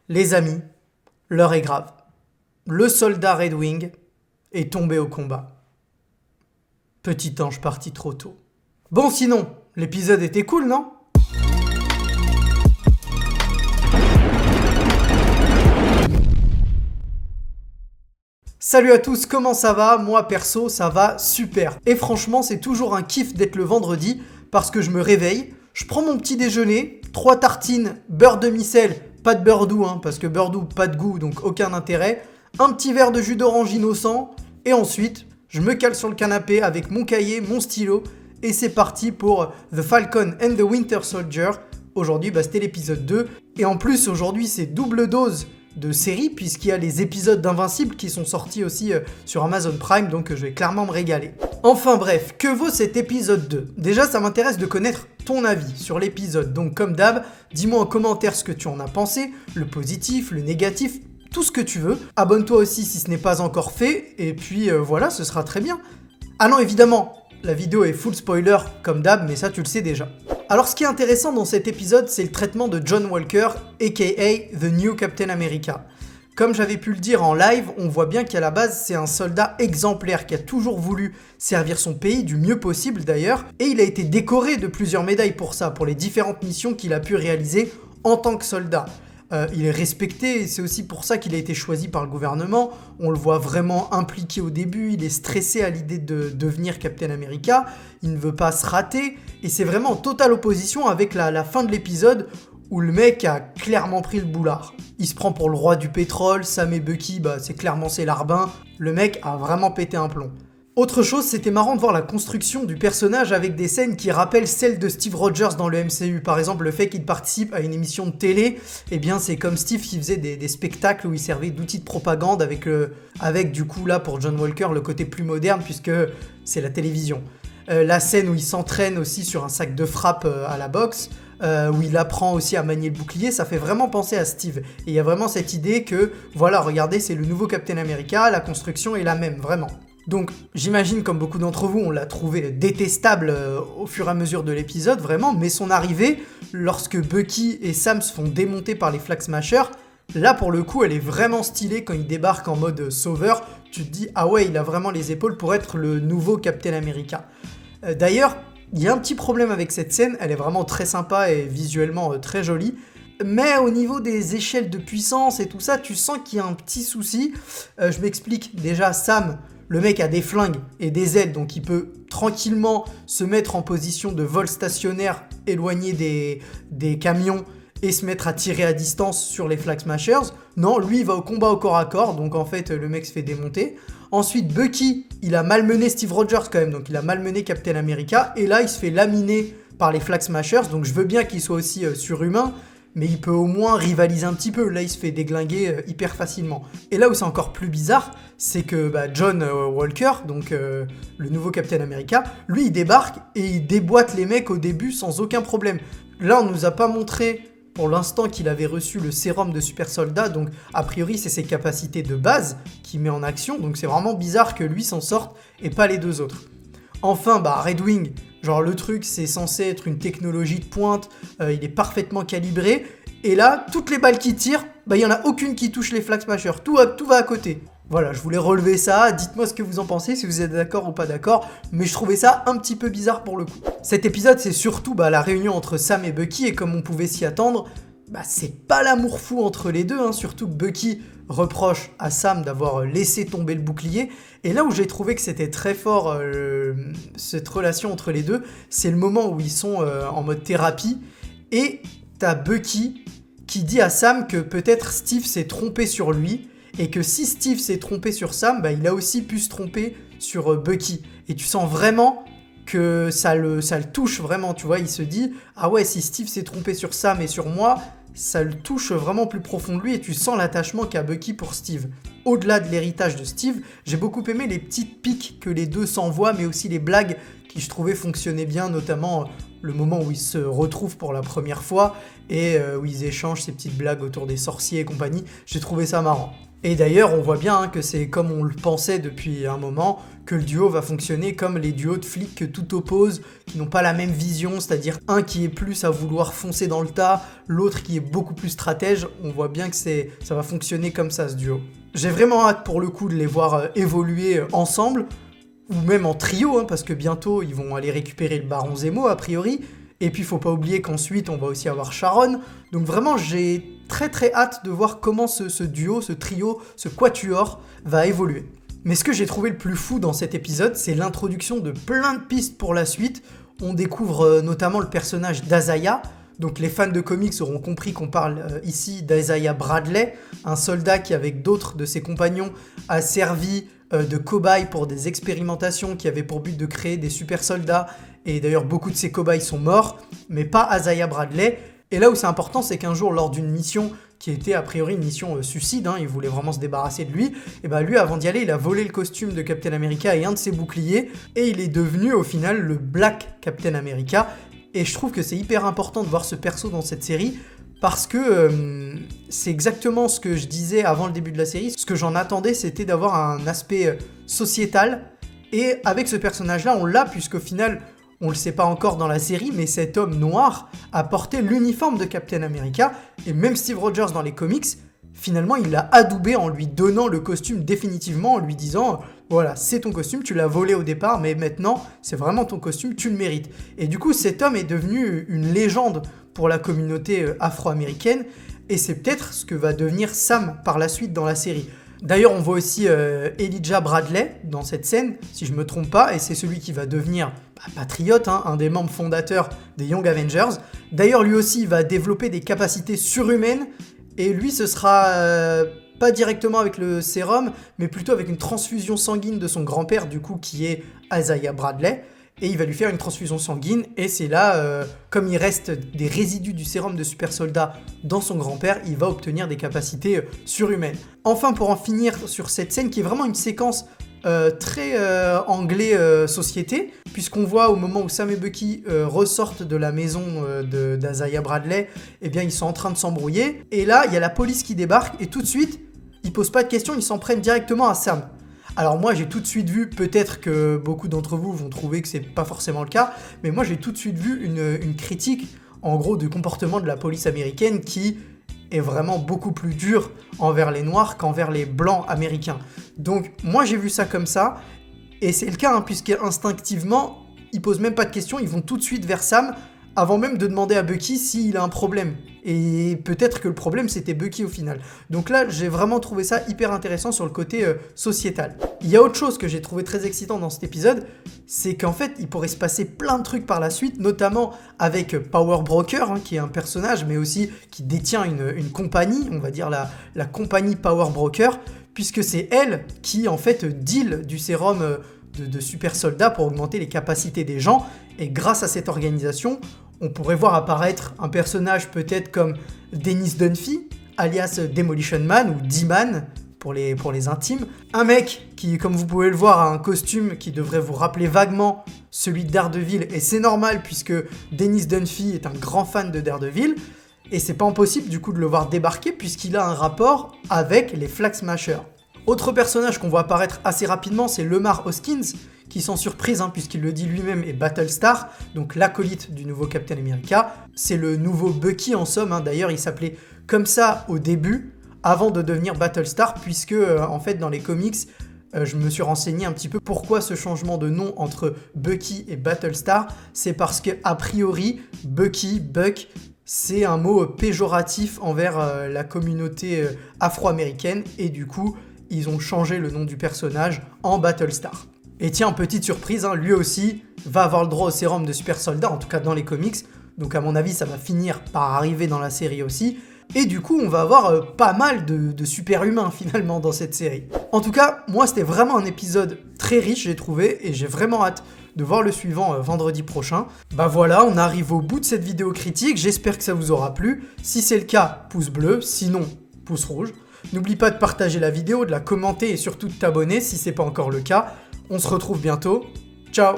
Les amis, l'heure est grave. Le soldat Red Wing est tombé au combat. Petit ange parti trop tôt. Bon sinon, l'épisode était cool, non ? Salut à tous, comment ça va ? Moi perso, ça va super. Et franchement, c'est toujours un kiff d'être le vendredi parce que je me réveille, je prends mon petit déjeuner, 3 tartines, beurre demi-sel, pas de beurre doux, parce que beurre doux, pas de goût, donc aucun intérêt, un petit verre de jus d'orange innocent, et ensuite, je me cale sur le canapé avec mon cahier, mon stylo, et c'est parti pour The Falcon and the Winter Soldier. Aujourd'hui, c'était l'épisode 2, et en plus, aujourd'hui, c'est double dose de série, puisqu'il y a les épisodes d'Invincible qui sont sortis aussi sur Amazon Prime, donc je vais clairement me régaler. Enfin bref, que vaut cet épisode 2 ? Déjà, ça m'intéresse de connaître ton avis sur l'épisode, donc comme d'hab, dis-moi en commentaire ce que tu en as pensé, le positif, le négatif, tout ce que tu veux. Abonne-toi aussi si ce n'est pas encore fait, et puis voilà, ce sera très bien. Ah non, évidemment, la vidéo est full spoiler, comme d'hab, mais ça tu le sais déjà. Alors ce qui est intéressant dans cet épisode, c'est le traitement de John Walker, aka The New Captain America. Comme j'avais pu le dire en live, on voit bien qu'à la base, c'est un soldat exemplaire qui a toujours voulu servir son pays du mieux possible d'ailleurs, et il a été décoré de plusieurs médailles pour ça, pour les différentes missions qu'il a pu réaliser en tant que soldat. Il est respecté et c'est aussi pour ça qu'il a été choisi par le gouvernement. On le voit vraiment impliqué au début, il est stressé à l'idée de devenir Captain America, il ne veut pas se rater et c'est vraiment en totale opposition avec la fin de l'épisode où le mec a clairement pris le boulard. Il se prend pour le roi du pétrole, Sam et Bucky, c'est clairement ses larbins, le mec a vraiment pété un plomb. Autre chose, c'était marrant de voir la construction du personnage avec des scènes qui rappellent celles de Steve Rogers dans le MCU. Par exemple, le fait qu'il participe à une émission de télé, c'est comme Steve qui faisait des spectacles où il servait d'outil de propagande avec du coup là pour John Walker le côté plus moderne puisque c'est la télévision. La scène où il s'entraîne aussi sur un sac de frappe à la boxe, où il apprend aussi à manier le bouclier, ça fait vraiment penser à Steve. Et il y a vraiment cette idée que, voilà, regardez, c'est le nouveau Captain America, la construction est la même, vraiment. Donc j'imagine comme beaucoup d'entre vous on l'a trouvé détestable au fur et à mesure de l'épisode vraiment, mais son arrivée lorsque Bucky et Sam se font démonter par les Flag Smashers, là pour le coup elle est vraiment stylée quand il débarque en mode sauveur, tu te dis ah ouais il a vraiment les épaules pour être le nouveau Captain America. D'ailleurs il y a un petit problème avec cette scène, elle est vraiment très sympa et visuellement très jolie, mais au niveau des échelles de puissance et tout ça tu sens qu'il y a un petit souci. Je m'explique, déjà Sam, le mec a des flingues et des ailes, donc il peut tranquillement se mettre en position de vol stationnaire, éloigné des camions, et se mettre à tirer à distance sur les Flag Smashers. Non, lui, il va au combat au corps à corps, donc en fait, le mec se fait démonter. Ensuite, Bucky, il a malmené Steve Rogers quand même, donc il a malmené Captain America, et là, il se fait laminer par les Flag Smashers, donc je veux bien qu'il soit aussi surhumain, mais il peut au moins rivaliser un petit peu. Là, il se fait déglinguer hyper facilement. Et là où c'est encore plus bizarre, c'est que John Walker, donc le nouveau Captain America, lui, il débarque et il déboîte les mecs au début sans aucun problème. Là, on nous a pas montré pour l'instant qu'il avait reçu le sérum de super soldat, donc a priori, c'est ses capacités de base qu'il met en action, donc c'est vraiment bizarre que lui s'en sorte et pas les deux autres. Enfin, Red Wing, genre le truc c'est censé être une technologie de pointe, il est parfaitement calibré, et là, toutes les balles qui tirent, il y en a aucune qui touche les Flag Smashers, tout va à côté. Voilà, je voulais relever ça, dites-moi ce que vous en pensez, si vous êtes d'accord ou pas d'accord, mais je trouvais ça un petit peu bizarre pour le coup. Cet épisode c'est surtout la réunion entre Sam et Bucky, et comme on pouvait s'y attendre, c'est pas l'amour fou entre les deux, surtout que Bucky reproche à Sam d'avoir laissé tomber le bouclier, et là où j'ai trouvé que c'était très fort cette relation entre les deux, c'est le moment où ils sont en mode thérapie, et t'as Bucky qui dit à Sam que peut-être Steve s'est trompé sur lui, et que si Steve s'est trompé sur Sam, il a aussi pu se tromper sur Bucky, et tu sens vraiment que ça le touche vraiment, tu vois, il se dit « Ah ouais, si Steve s'est trompé sur Sam et sur moi, ça le touche vraiment plus profond de lui » et tu sens l'attachement qu'a Bucky pour Steve. Au-delà de l'héritage de Steve, j'ai beaucoup aimé les petites piques que les deux s'envoient, mais aussi les blagues qui je trouvais fonctionnaient bien, notamment le moment où ils se retrouvent pour la première fois et où ils échangent ces petites blagues autour des sorciers et compagnie. J'ai trouvé ça marrant. Et d'ailleurs, on voit bien que c'est comme on le pensait depuis un moment, que le duo va fonctionner comme les duos de flics que tout oppose, qui n'ont pas la même vision, c'est-à-dire un qui est plus à vouloir foncer dans le tas, l'autre qui est beaucoup plus stratège. On voit bien que ça va fonctionner comme ça, ce duo. J'ai vraiment hâte pour le coup de les voir évoluer ensemble, ou même en trio, parce que bientôt ils vont aller récupérer le baron Zemo a priori, et puis faut pas oublier qu'ensuite on va aussi avoir Sharon, donc vraiment j'ai très très hâte de voir comment ce duo, ce trio, ce quatuor va évoluer. Mais ce que j'ai trouvé le plus fou dans cet épisode, c'est l'introduction de plein de pistes pour la suite. On découvre notamment le personnage d'Azaya. Donc les fans de comics auront compris qu'on parle ici d'Isaiah Bradley, un soldat qui avec d'autres de ses compagnons a servi de cobaye pour des expérimentations qui avaient pour but de créer des super soldats. Et d'ailleurs beaucoup de ces cobayes sont morts, mais pas Isaiah Bradley. Et là où c'est important, c'est qu'un jour, lors d'une mission qui était a priori une mission suicide, il voulait vraiment se débarrasser de lui, et ben lui, avant d'y aller, il a volé le costume de Captain America et un de ses boucliers, et il est devenu au final le Black Captain America. Et je trouve que c'est hyper important de voir ce perso dans cette série, parce que c'est exactement ce que je disais avant le début de la série. Ce que j'en attendais, c'était d'avoir un aspect sociétal, et avec ce personnage-là, on l'a, puisqu'au final, on le sait pas encore dans la série, mais cet homme noir a porté l'uniforme de Captain America, et même Steve Rogers dans les comics, finalement il l'a adoubé en lui donnant le costume définitivement, en lui disant voilà, c'est ton costume, tu l'as volé au départ, mais maintenant c'est vraiment ton costume, tu le mérites. Et du coup cet homme est devenu une légende pour la communauté afro-américaine, et c'est peut-être ce que va devenir Sam par la suite dans la série. D'ailleurs, on voit aussi Elijah Bradley dans cette scène, si je me trompe pas, et c'est celui qui va devenir patriote, un des membres fondateurs des Young Avengers. D'ailleurs, lui aussi, il va développer des capacités surhumaines, et lui, ce sera pas directement avec le sérum, mais plutôt avec une transfusion sanguine de son grand-père, du coup, qui est Isaiah Bradley. Et il va lui faire une transfusion sanguine, et c'est là, comme il reste des résidus du sérum de super soldat dans son grand-père, il va obtenir des capacités surhumaines. Enfin, pour en finir sur cette scène, qui est vraiment une séquence très anglais société, puisqu'on voit au moment où Sam et Bucky ressortent de la maison d'Isaiah Bradley, eh bien ils sont en train de s'embrouiller, et là, il y a la police qui débarque, et tout de suite, ils posent pas de questions, ils s'en prennent directement à Sam. Alors moi j'ai tout de suite vu, peut-être que beaucoup d'entre vous vont trouver que c'est pas forcément le cas, mais moi j'ai tout de suite vu une critique en gros du comportement de la police américaine qui est vraiment beaucoup plus dur envers les noirs qu'envers les blancs américains. Donc moi j'ai vu ça comme ça, et c'est le cas puisque instinctivement ils posent même pas de questions, ils vont tout de suite vers Sam avant même de demander à Bucky s'il a un problème. Et peut-être que le problème, c'était Bucky au final. Donc là, j'ai vraiment trouvé ça hyper intéressant sur le côté sociétal. Il y a autre chose que j'ai trouvé très excitant dans cet épisode, c'est qu'en fait, il pourrait se passer plein de trucs par la suite, notamment avec Power Broker, qui est un personnage, mais aussi qui détient une compagnie, on va dire la compagnie Power Broker, puisque c'est elle qui, en fait, deal du sérum de super soldats pour augmenter les capacités des gens. Et grâce à cette organisation, on pourrait voir apparaître un personnage peut-être comme Dennis Dunphy, alias Demolition Man ou D-Man pour les intimes. Un mec qui, comme vous pouvez le voir, a un costume qui devrait vous rappeler vaguement celui de Daredevil, et c'est normal puisque Dennis Dunphy est un grand fan de Daredevil, et c'est pas impossible du coup de le voir débarquer puisqu'il a un rapport avec les Flag Smashers. Autre personnage qu'on voit apparaître assez rapidement, c'est Lemar Hoskins, qui sans surprise, puisqu'il le dit lui-même, est Battlestar, donc l'acolyte du nouveau Captain America. C'est le nouveau Bucky en somme, d'ailleurs il s'appelait comme ça au début, avant de devenir Battlestar, puisque en fait dans les comics, je me suis renseigné un petit peu pourquoi ce changement de nom entre Bucky et Battlestar. C'est parce que a priori, Buck, c'est un mot péjoratif envers la communauté afro-américaine, et du coup, ils ont changé le nom du personnage en Battlestar. Et tiens, petite surprise, lui aussi va avoir le droit au sérum de super soldat, en tout cas dans les comics, donc à mon avis ça va finir par arriver dans la série aussi, et du coup on va avoir pas mal de super-humains finalement dans cette série. En tout cas, moi c'était vraiment un épisode très riche j'ai trouvé, et j'ai vraiment hâte de voir le suivant vendredi prochain. Bah voilà, on arrive au bout de cette vidéo critique, j'espère que ça vous aura plu. Si c'est le cas, pouce bleu, sinon pouce rouge. N'oublie pas de partager la vidéo, de la commenter et surtout de t'abonner si c'est pas encore le cas. On se retrouve bientôt. Ciao!